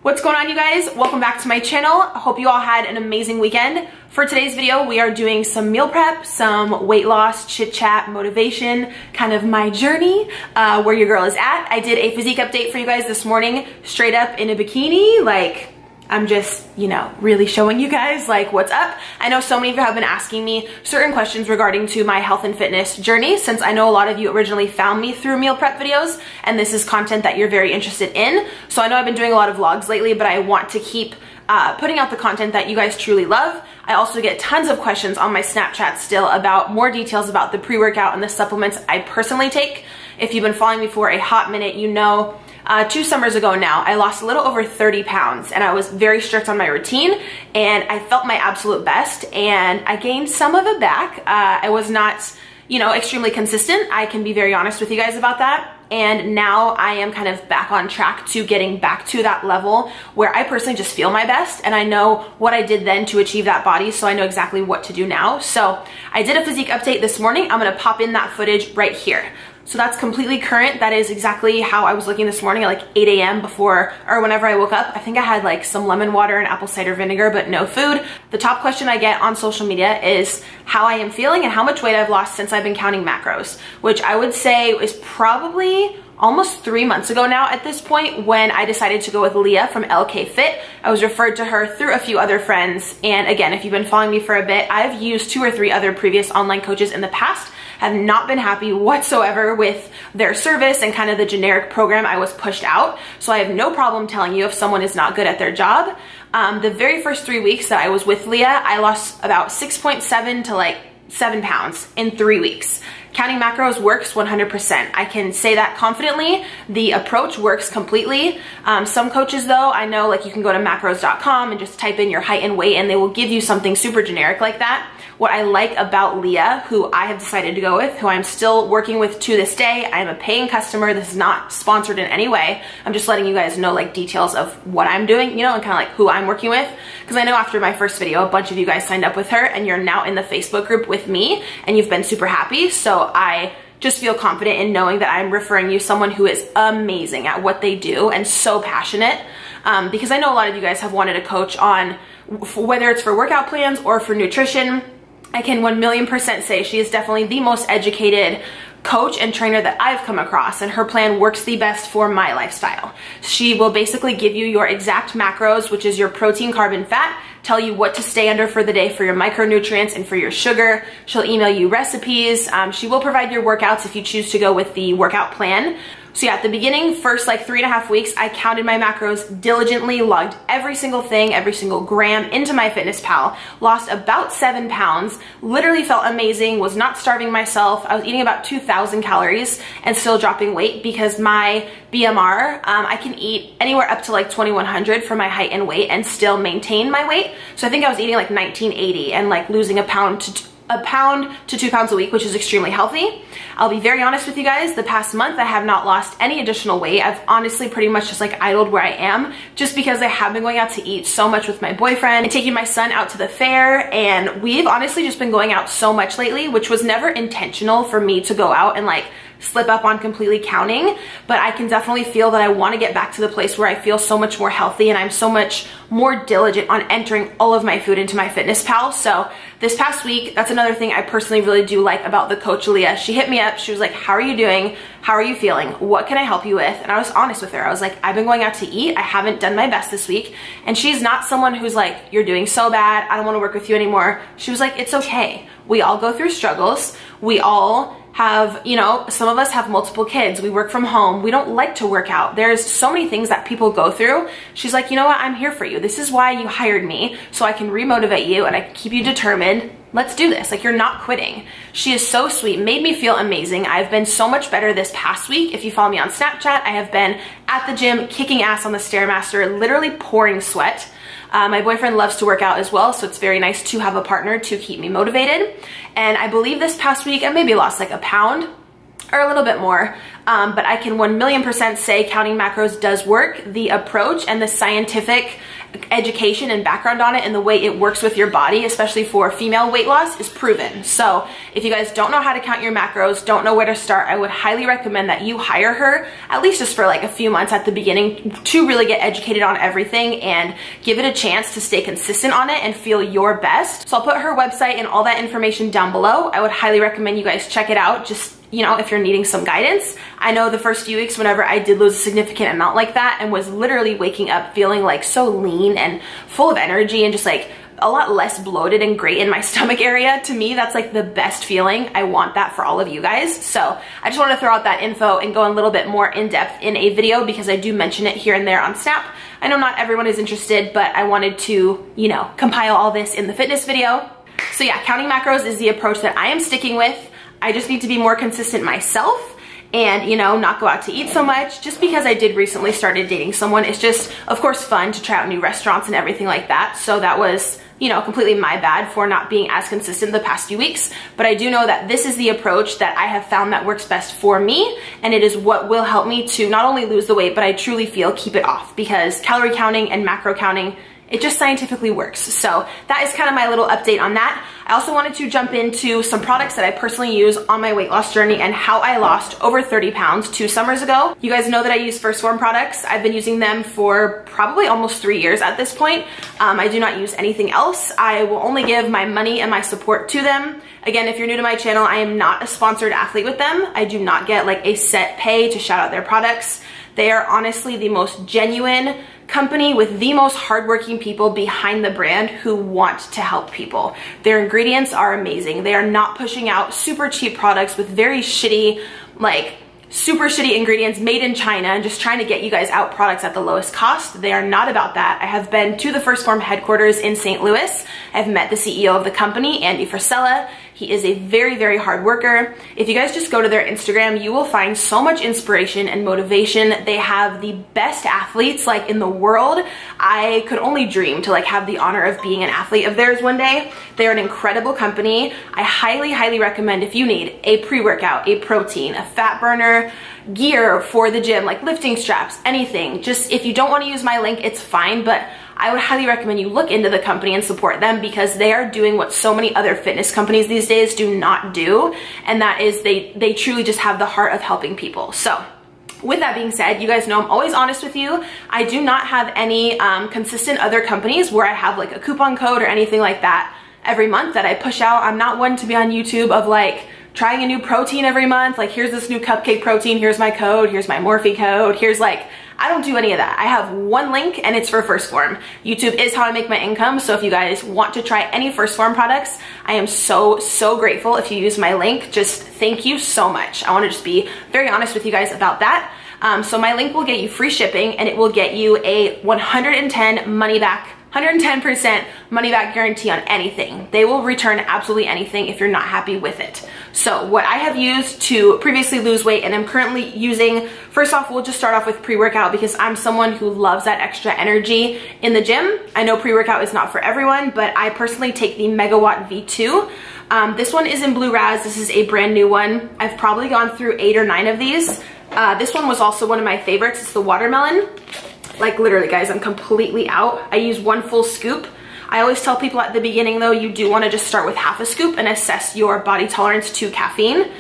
What's going on, you guys? Welcome back to my channel. I hope you all had an amazing weekend. For today's video, we are doing some meal prep, some weight loss, chit chat, motivation, kind of my journey, where your girl is at. I did a physique update for you guys this morning, straight up in a bikini, like I'm just, you know, really showing you guys like what's up. I know so many of you have been asking me certain questions regarding to my health and fitness journey, since I know a lot of you originally found me through meal prep videos, and this is content that you're very interested in. So I know I've been doing a lot of vlogs lately, but I want to keep putting out the content that you guys truly love. I also get tons of questions on my Snapchat still about more details about the pre-workout and the supplements I personally take. If you've been following me for a hot minute, you know 2 summers ago now, I lost a little over 30 pounds and I was very strict on my routine and I felt my absolute best, and I gained some of it back. I was not, you know, extremely consistent. I can be very honest with you guys about that. And now I am kind of back on track to getting back to that level where I personally just feel my best, and I know what I did then to achieve that body, so I know exactly what to do now. So I did a physique update this morning. I'm gonna pop in that footage right here. So that's completely current. That is exactly how I was looking this morning at like 8 a.m. before, or whenever I woke up. I think I had like some lemon water and apple cider vinegar, but no food. The top question I get on social media is how I am feeling and how much weight I've lost since I've been counting macros, which I would say is probably almost 3 months ago now at this point, when I decided to go with Leah from LK Fit. I was referred to her through a few other friends. And again, if you've been following me for a bit, I've used 2 or 3 other previous online coaches in the past. Have not been happy whatsoever with their service and kind of the generic program I was pushed out. So I have no problem telling you if someone is not good at their job. The very first 3 weeks that I was with Leah, I lost about 6.7 to like 7 pounds in 3 weeks. Counting macros works 100%. I can say that confidently. The approach works completely. Some coaches though, I know, like you can go to macros.com and just type in your height and weight and they will give you something super generic like that. What I like about Leah, who I have decided to go with, who I'm still working with to this day, I am a paying customer. This is not sponsored in any way. I'm just letting you guys know like details of what I'm doing, you know, and kind of like who I'm working with. Because I know after my first video, a bunch of you guys signed up with her and you're now in the Facebook group with me and you've been super happy. So I just feel confident in knowing that I'm referring you someone who is amazing at what they do and so passionate. Because I know a lot of you guys have wanted a coach on whether it's for workout plans or for nutrition. I can 1,000,000% say she is definitely the most educated coach and trainer that I've come across, and her plan works the best for my lifestyle. She will basically give you your exact macros, which is your protein, carb, and fat, tell you what to stay under for the day for your micronutrients and for your sugar. She'll email you recipes. She will provide your workouts if you choose to go with the workout plan. So yeah, at the beginning, first like 3.5 weeks, I counted my macros diligently, logged every single thing, every single gram into MyFitnessPal, lost about 7 pounds, literally felt amazing, was not starving myself. I was eating about 2,000 calories and still dropping weight because my BMR, I can eat anywhere up to like 2,100 for my height and weight and still maintain my weight. So I think I was eating like 1,980 and like losing a pound to 2 pounds a week, which is extremely healthy. I'll be very honest with you guys, the past month I have not lost any additional weight. I've honestly pretty much just like idled where I am, just because I have been going out to eat so much with my boyfriend and taking my son out to the fair, and we've honestly just been going out so much lately, which was never intentional for me to go out and like slip up on completely counting, but I can definitely feel that I want to get back to the place where I feel so much more healthy and I'm so much more diligent on entering all of my food into MyFitnessPal. So this past week, that's another thing I personally really do like about the coach Leah. She hit me up, she was like, how are you doing? How are you feeling? What can I help you with? And I was honest with her. I was like, I've been going out to eat. I haven't done my best this week. And she's not someone who's like, you're doing so bad, I don't want to work with you anymore. She was like, it's okay. We all go through struggles. We all have, you know, some of us have multiple kids. We work from home. We don't like to work out. There's so many things that people go through. She's like, you know what? I'm here for you. This is why you hired me, so I can remotivate you and I can keep you determined. Let's do this. Like, you're not quitting. She is so sweet, made me feel amazing. I've been so much better this past week. If you follow me on Snapchat, I have been at the gym, kicking ass on the Stairmaster, literally pouring sweat. My boyfriend loves to work out as well, so it's very nice to have a partner to keep me motivated. And I believe this past week I maybe lost like a pound. or a little bit more, but I can 1,000,000% say counting macros does work. The approach and the scientific education and background on it and the way it works with your body, especially for female weight loss, is proven. So if you guys don't know how to count your macros, don't know where to start, I would highly recommend that you hire her, at least just for like a few months at the beginning, to really get educated on everything and give it a chance to stay consistent on it and feel your best. So I'll put her website and all that information down below. I would highly recommend you guys check it out, just, you know, if you're needing some guidance. I know the first few weeks whenever I did lose a significant amount like that and was literally waking up feeling like so lean and full of energy and just like a lot less bloated and great in my stomach area, to me that's like the best feeling. I want that for all of you guys. So I just want to throw out that info and go a little bit more in depth in a video because I do mention it here and there on Snap. I know not everyone is interested, but I wanted to, you know, compile all this in the fitness video. So yeah, counting macros is the approach that I am sticking with. I just need to be more consistent myself and, you know, not go out to eat so much. Just because I did recently started dating someone, it's just, of course, fun to try out new restaurants and everything like that. So that was, you know, completely my bad for not being as consistent the past few weeks. But I do know that this is the approach that I have found that works best for me. And it is what will help me to not only lose the weight, but I truly feel keep it off, because calorie counting and macro counting, it just scientifically works. So that is kind of my little update on that. I also wanted to jump into some products that I personally use on my weight loss journey and how I lost over 30 pounds 2 summers ago. You guys know that I use First Form products. I've been using them for probably almost 3 years at this point. I do not use anything else. I will only give my money and my support to them. Again, if you're new to my channel, I am not a sponsored athlete with them. I do not get like a set pay to shout out their products. They are honestly the most genuine company with the most hardworking people behind the brand who want to help people. Their ingredients are amazing. They are not pushing out super cheap products with very shitty, like super shitty ingredients made in China and just trying to get you guys out products at the lowest cost. They are not about that. I have been to the First Form headquarters in St. Louis. I've met the CEO of the company, Andy Frisella. He is a very, very hard worker. If you guys just go to their Instagram, you will find so much inspiration and motivation. They have the best athletes like in the world. I could only dream to like have the honor of being an athlete of theirs one day. They're an incredible company. I highly, highly recommend if you need a pre-workout, a protein, a fat burner, gear for the gym, like lifting straps, anything. Just if you don't want to use my link, it's fine, but I would highly recommend you look into the company and support them because they are doing what so many other fitness companies these days do not do, and that is they truly just have the heart of helping people. So with that being said, you guys know I'm always honest with you. I do not have any consistent other companies where I have like a coupon code or anything like that every month that I push out. I'm not one to be on YouTube of like trying a new protein every month. Like, here's this new cupcake protein, here's my code, here's my Morphe code, here's like, I don't do any of that. I have one link and it's for First Form. YouTube is how I make my income. So if you guys want to try any First Form products, I am so, so grateful if you use my link. Just thank you so much. I want to just be very honest with you guys about that. So my link will get you free shipping and it will get you a 110% money back guarantee on anything. They will return absolutely anything if you're not happy with it. So what I have used to previously lose weight and I'm currently using, first off, we'll just start off with pre-workout because I'm someone who loves that extra energy in the gym. I know pre-workout is not for everyone, but I personally take the Megawatt V2. This one is in Blue Raz. This is a brand new one. I've probably gone through 8 or 9 of these. This one was also one of my favorites. It's the watermelon. Like literally guys, I'm completely out. I use 1 full scoop. I always tell people at the beginning though, you do want to just start with half a scoop and assess your body tolerance to caffeine.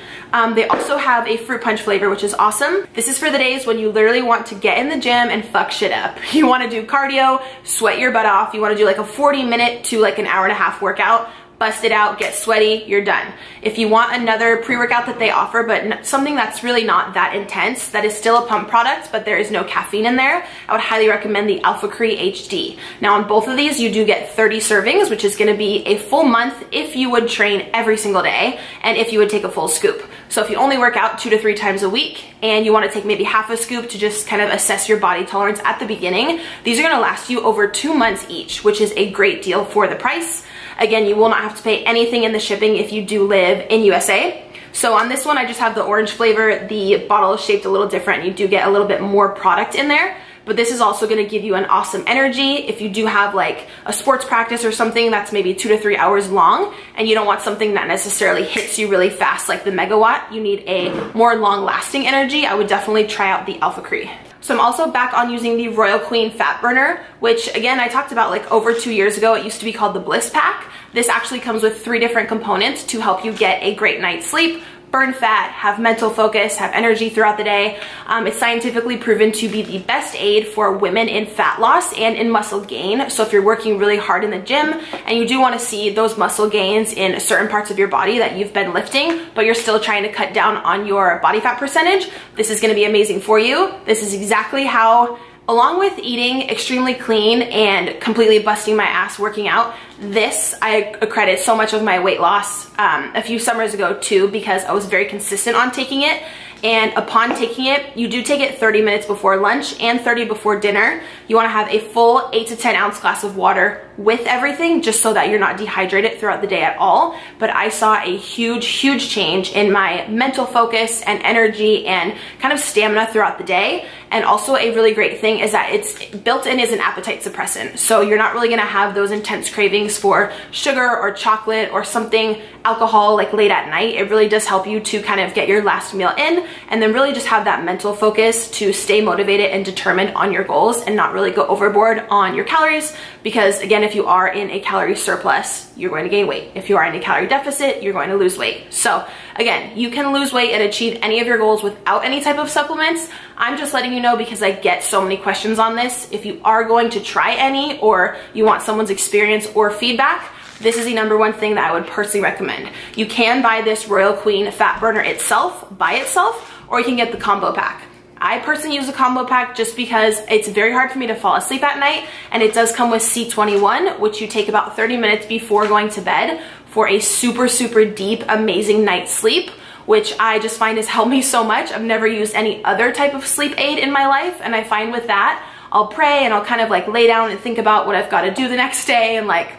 They also have a fruit punch flavor, which is awesome. This is for the days when you literally want to get in the gym and fuck shit up. You want to do cardio, sweat your butt off. You want to do like a 40-minute to like an hour-and-a-half workout. Bust it out, get sweaty, you're done. If you want another pre-workout that they offer, but something that's really not that intense, that is still a pump product, but there is no caffeine in there, I would highly recommend the Alpha Cree HD. Now on both of these, you do get 30 servings, which is gonna be a full month if you would train every single day, and if you would take a full scoop. So if you only work out 2 to 3 times a week, and you wanna take maybe half a scoop to just kind of assess your body tolerance at the beginning, these are gonna last you over 2 months each, which is a great deal for the price. Again, you will not have to pay anything in the shipping if you do live in USA. So on this one, I just have the orange flavor. The bottle is shaped a little different. You do get a little bit more product in there, but this is also gonna give you an awesome energy if you do have like a sports practice or something that's maybe 2 to 3 hours long and you don't want something that necessarily hits you really fast like the Megawatt. You need a more long-lasting energy. I would definitely try out the Alpha Cree. So I'm also back on using the Royal Queen Fat Burner, which again, I talked about like over 2 years ago. It used to be called the Bliss Pack. This actually comes with 3 different components to help you get a great night's sleep, burn fat, have mental focus, have energy throughout the day. It's scientifically proven to be the best aid for women in fat loss and in muscle gain. So if you're working really hard in the gym and you do want to see those muscle gains in certain parts of your body that you've been lifting, but you're still trying to cut down on your body fat percentage, this is going to be amazing for you. This is exactly how, along with eating extremely clean and completely busting my ass working out, this I accredit so much of my weight loss a few summers ago too, because I was very consistent on taking it. And upon taking it, you do take it 30 minutes before lunch and 30 before dinner. You want to have a full 8 to 10 ounce glass of water with everything, just so that you're not dehydrated throughout the day at all. But I saw a huge change in my mental focus and energy and kind of stamina throughout the day. And also a really great thing is that it's built in as an appetite suppressant. So you're not really gonna have those intense cravings for sugar or chocolate or something alcohol like late at night. It really does help you to kind of get your last meal in and then really just have that mental focus to stay motivated and determined on your goals and not really go overboard on your calories. Because again, if you are in a calorie surplus, you're going to gain weight. If you are in a calorie deficit, you're going to lose weight. So again, you can lose weight and achieve any of your goals without any type of supplements. I'm just letting you know because I get so many questions on this. If you are going to try any or you want someone's experience or feedback, this is the #1 thing that I would personally recommend. You can buy this Royal Queen Fat Burner itself, by itself, or you can get the combo pack. I personally use the combo pack just because it's very hard for me to fall asleep at night, and it does come with C21, which you take about 30 minutes before going to bed for a super deep, amazing night's sleep, which I just find has helped me so much. I've never used any other type of sleep aid in my life, and I find with that, I'll pray and I'll kind of like lay down and think about what I've got to do the next day, and like,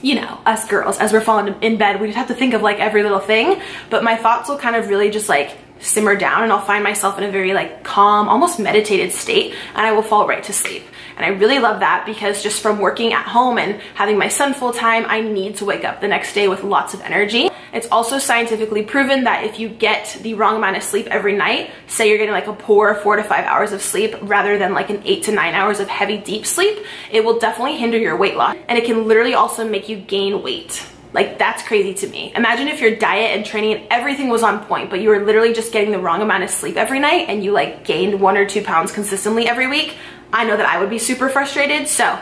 you know, us girls, as we're falling in bed, we just have to think of like every little thing, but my thoughts will kind of really just like simmer down and I'll find myself in a very like calm, almost meditated state, and I will fall right to sleep. And I really love that because just from working at home and having my son full time, I need to wake up the next day with lots of energy. It's also scientifically proven that if you get the wrong amount of sleep every night, say you're getting like a poor 4 to 5 hours of sleep rather than like an 8 to 9 hours of heavy deep sleep, it will definitely hinder your weight loss. And it can literally also make you gain weight. Like, that's crazy to me. Imagine if your diet and training and everything was on point, but you were literally just getting the wrong amount of sleep every night and you like gained 1 or 2 pounds consistently every week. I know that I would be super frustrated. So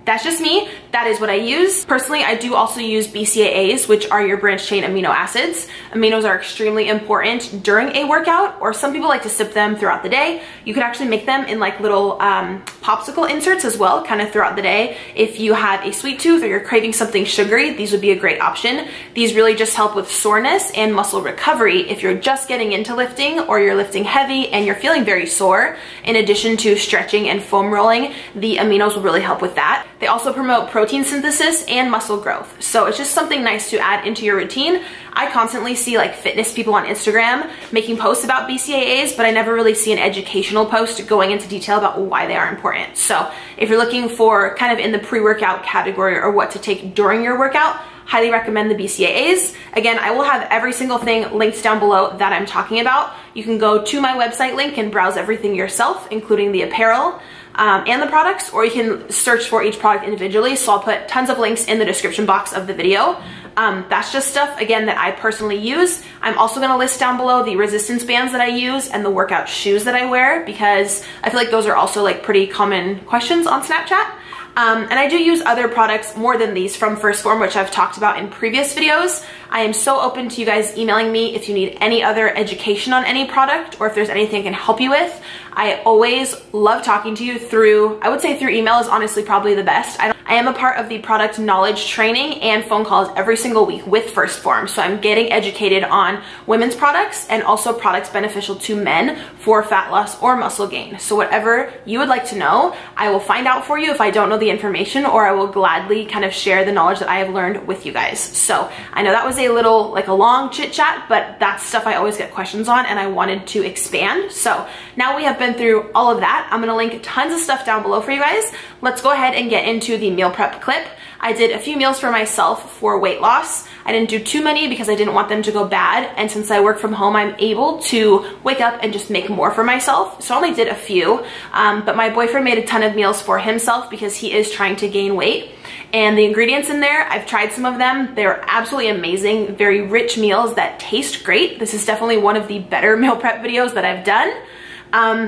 that's just me. That is what I use. Personally, I do also use BCAAs, which are your branched chain amino acids. Aminos are extremely important during a workout, or some people like to sip them throughout the day. You could actually make them in like little popsicle inserts as well, kind of throughout the day. If you have a sweet tooth or you're craving something sugary, these would be a great option. These really just help with soreness and muscle recovery if you're just getting into lifting or you're lifting heavy and you're feeling very sore. In addition to stretching and foam rolling, the aminos will really help with that. They also promote protein synthesis and muscle growth. So it's just something nice to add into your routine. I constantly see like fitness people on Instagram making posts about BCAAs, but I never really see an educational post going into detail about why they are important. So if you're looking for kind of in the pre-workout category or what to take during your workout, highly recommend the BCAAs. Again, I will have every single thing linked down below that I'm talking about. You can go to my website link and browse everything yourself, including the apparel and the products, or you can search for each product individually. So I'll put tons of links in the description box of the video. That's just stuff, again, that I personally use. I'm also gonna list down below the resistance bands that I use and the workout shoes that I wear, because I feel like those are also like pretty common questions on Snapchat. And I do use other products more than these from First Form, which I've talked about in previous videos. I am so open to you guys emailing me if you need any other education on any product or if there's anything I can help you with. I always love talking to you through, I would say through email is honestly probably the best. I am a part of the product knowledge training and phone calls every single week with First Form. So I'm getting educated on women's products and also products beneficial to men for fat loss or muscle gain. So whatever you would like to know, I will find out for you if I don't know the information, or I will gladly kind of share the knowledge that I have learned with you guys. So I know that was a little like a long chit chat, but that's stuff I always get questions on and I wanted to expand. So now we have been through all of that. I'm gonna link tons of stuff down below for you guys. Let's go ahead and get into the meal prep clip. I did a few meals for myself for weight loss. I didn't do too many because I didn't want them to go bad. And since I work from home, I'm able to wake up and just make more for myself. So I only did a few, but my boyfriend made a ton of meals for himself because he is trying to gain weight. And the ingredients in there, I've tried some of them. They're absolutely amazing, very rich meals that taste great. This is definitely one of the better meal prep videos that I've done.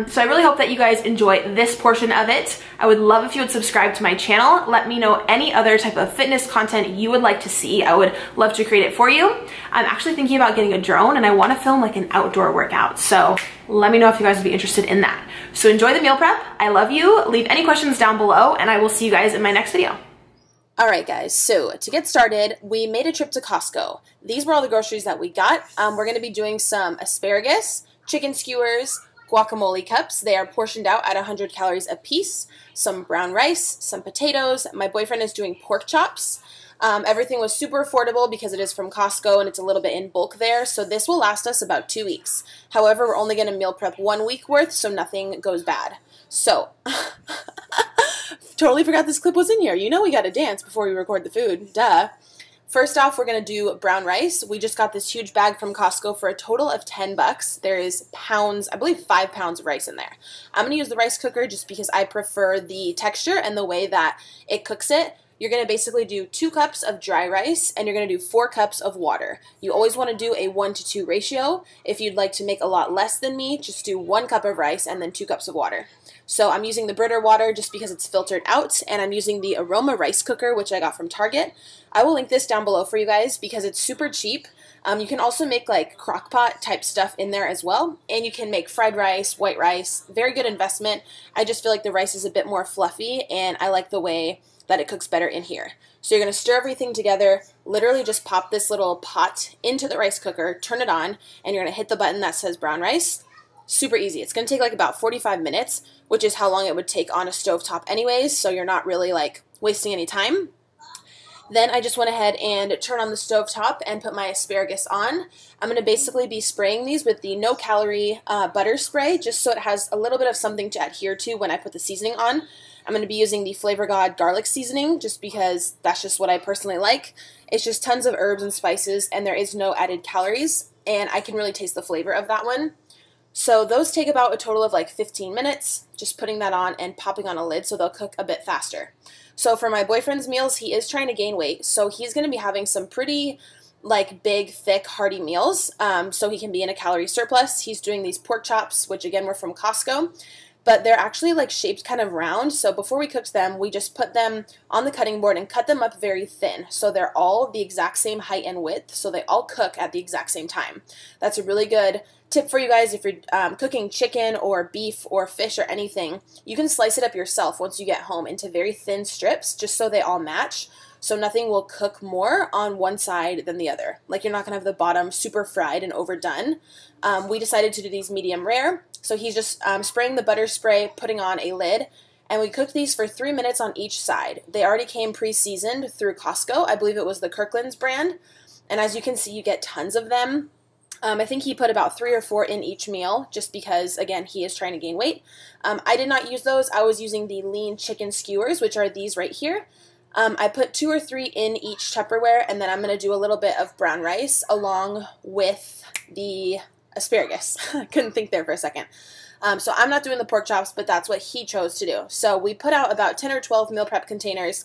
So I really hope that you guys enjoy this portion of it. I would love if you would subscribe to my channel. Let me know any other type of fitness content you would like to see. I would love to create it for you. I'm actually thinking about getting a drone and I want to film like an outdoor workout. So let me know if you guys would be interested in that. So enjoy the meal prep. I love you. Leave any questions down below and I will see you guys in my next video. All right, guys, so to get started, we made a trip to Costco. These were all the groceries that we got. We're going to be doing some asparagus, chicken skewers, guacamole cups. They are portioned out at 100 calories a piece, some brown rice, some potatoes. My boyfriend is doing pork chops. Everything was super affordable because it is from Costco and it's a little bit in bulk there. So this will last us about 2 weeks. However, we're only going to meal prep 1 week worth so nothing goes bad. So totally forgot this clip was in here. You know we got to dance before we record the food. Duh. First off, we're going to do brown rice. We just got this huge bag from Costco for a total of 10 bucks. There is pounds, I believe 5 pounds of rice in there. I'm going to use the rice cooker just because I prefer the texture and the way that it cooks it. You're going to basically do 2 cups of dry rice and you're going to do 4 cups of water. You always want to do a 1-to-2 ratio. If you'd like to make a lot less than me, just do 1 cup of rice and then 2 cups of water. So I'm using the Brita water just because it's filtered out, and I'm using the Aroma rice cooker, which I got from Target. I will link this down below for you guys because it's super cheap. You can also make like crock pot type stuff in there as well, and you can make fried rice, white rice, very good investment. I just feel like the rice is a bit more fluffy, and I like the way that it cooks better in here. So you're going to stir everything together, literally just pop this little pot into the rice cooker, turn it on, and you're going to hit the button that says brown rice. Super easy. It's going to take like about 45 minutes, which is how long it would take on a stovetop anyways, so you're not really like wasting any time. Then I just went ahead and turned on the stovetop and put my asparagus on. I'm going to basically be spraying these with the no-calorie butter spray, just so it has a little bit of something to adhere to when I put the seasoning on. I'm going to be using the Flavor God garlic seasoning just because that's just what I personally like. It's just tons of herbs and spices, and there is no added calories, and I can really taste the flavor of that one. So those take about a total of like 15 minutes, just putting that on and popping on a lid so they'll cook a bit faster. So for my boyfriend's meals, he is trying to gain weight, so he's going to be having some pretty like big, thick, hearty meals so he can be in a calorie surplus. He's doing these pork chops, which again were from Costco, but they're actually like shaped kind of round. So before we cooked them, we just put them on the cutting board and cut them up very thin. So they're all the exact same height and width, so they all cook at the exact same time. That's a really good tip for you guys if you're cooking chicken or beef or fish or anything. You can slice it up yourself once you get home into very thin strips just so they all match, so nothing will cook more on one side than the other. Like you're not going to have the bottom super fried and overdone. We decided to do these medium rare, so he's just spraying the butter spray, putting on a lid, and we cooked these for 3 minutes on each side. They already came pre-seasoned through Costco. I believe it was the Kirkland's brand, and as you can see, you get tons of them. I think he put about 3 or 4 in each meal just because, again, he is trying to gain weight. I did not use those. I was using the lean chicken skewers, which are these right here. I put 2 or 3 in each Tupperware, and then I'm going to do a little bit of brown rice along with the asparagus. I couldn't think there for a second. So I'm not doing the pork chops, but that's what he chose to do. So we put out about 10 or 12 meal prep containers.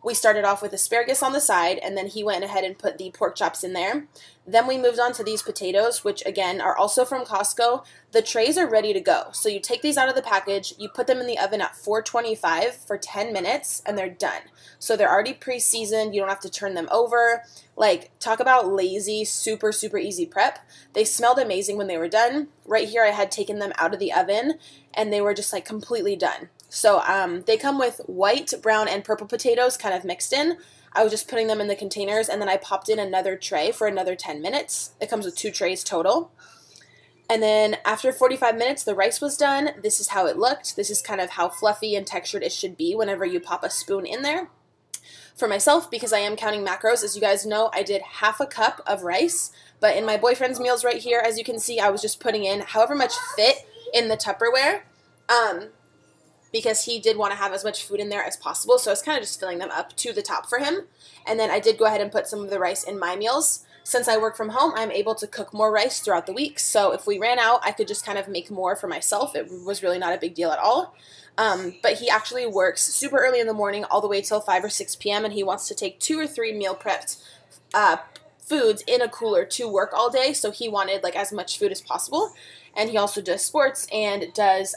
We started off with asparagus on the side, and then he went ahead and put the pork chops in there. Then we moved on to these potatoes, which again are also from Costco. The trays are ready to go. So you take these out of the package, you put them in the oven at 425 for 10 minutes, and they're done. So they're already pre-seasoned. You don't have to turn them over. Like, talk about lazy, super, super easy prep. They smelled amazing when they were done. Right here, I had taken them out of the oven, and they were just like completely done. So they come with white, brown, and purple potatoes kind of mixed in. I was just putting them in the containers, and then I popped in another tray for another 10 minutes. It comes with 2 trays total. And then after 45 minutes, the rice was done. This is how it looked. This is kind of how fluffy and textured it should be whenever you pop a spoon in there. For myself, because I am counting macros, as you guys know, I did half a cup of rice. But in my boyfriend's meals right here, as you can see, I was just putting in however much fit in the Tupperware. Because he did want to have as much food in there as possible. So I was kind of just filling them up to the top for him. And then I did go ahead and put some of the rice in my meals. Since I work from home, I'm able to cook more rice throughout the week. So if we ran out, I could just kind of make more for myself. It was really not a big deal at all. But he actually works super early in the morning all the way till 5 or 6 p.m. And he wants to take 2 or 3 meal prepped foods in a cooler to work all day. So he wanted like as much food as possible. And he also does sports and does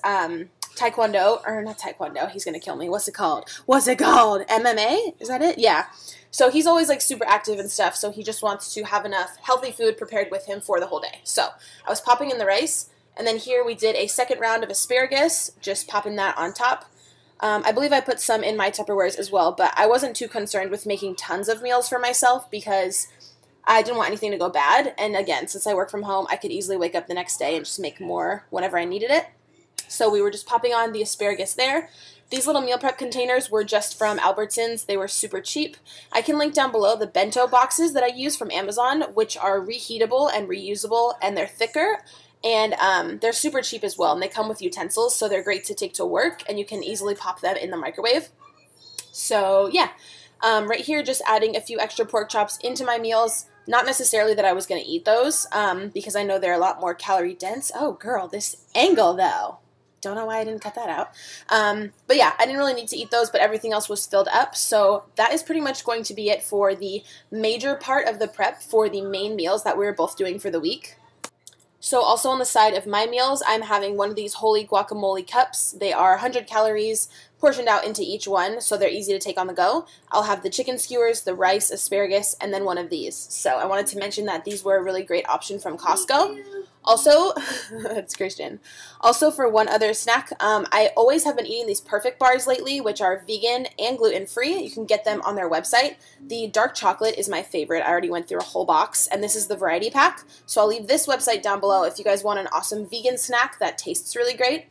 taekwondo, or not taekwondo, he's gonna kill me. What's it called? MMA? Is that it? Yeah. So he's always like super active and stuff, so he just wants to have enough healthy food prepared with him for the whole day. So I was popping in the rice, and then here we did a second round of asparagus, just popping that on top. I believe I put some in my Tupperwares as well, but I wasn't too concerned with making tons of meals for myself because I didn't want anything to go bad. And again, since I work from home, I could easily wake up the next day and just make more whenever I needed it. So we were just popping on the asparagus there. These little meal prep containers were just from Albertsons. They were super cheap. I can link down below the bento boxes that I use from Amazon, which are reheatable and reusable, and they're thicker. And they're super cheap as well, and they come with utensils, so they're great to take to work, and you can easily pop them in the microwave. So yeah, right here just adding a few extra pork chops into my meals. Not necessarily that I was going to eat those, because I know they're a lot more calorie dense. Oh girl, this angle though. Don't know why I didn't cut that out. But yeah, I didn't really need to eat those, but everything else was filled up. So that is pretty much going to be it for the major part of the prep for the main meals that we were both doing for the week. So also on the side of my meals, I'm having one of these holy guacamole cups. They are 100 calories portioned out into each one, so they're easy to take on the go. I'll have the chicken skewers, the rice, asparagus, and then one of these. So I wanted to mention that these were a really great option from Costco. Also, it's Christian. Also, for one other snack, I always have been eating these Perfect bars lately, which are vegan and gluten-free. You can get them on their website. The dark chocolate is my favorite. I already went through a whole box, and this is the variety pack. So I'll leave this website down below if you guys want an awesome vegan snack that tastes really great.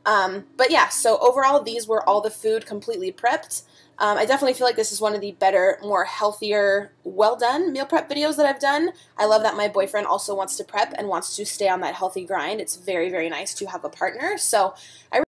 But yeah, so overall, these were all the food completely prepped. I definitely feel like this is one of the better, more healthier, well-done meal prep videos that I've done. I love that my boyfriend also wants to prep and wants to stay on that healthy grind. It's very, very nice to have a partner. So I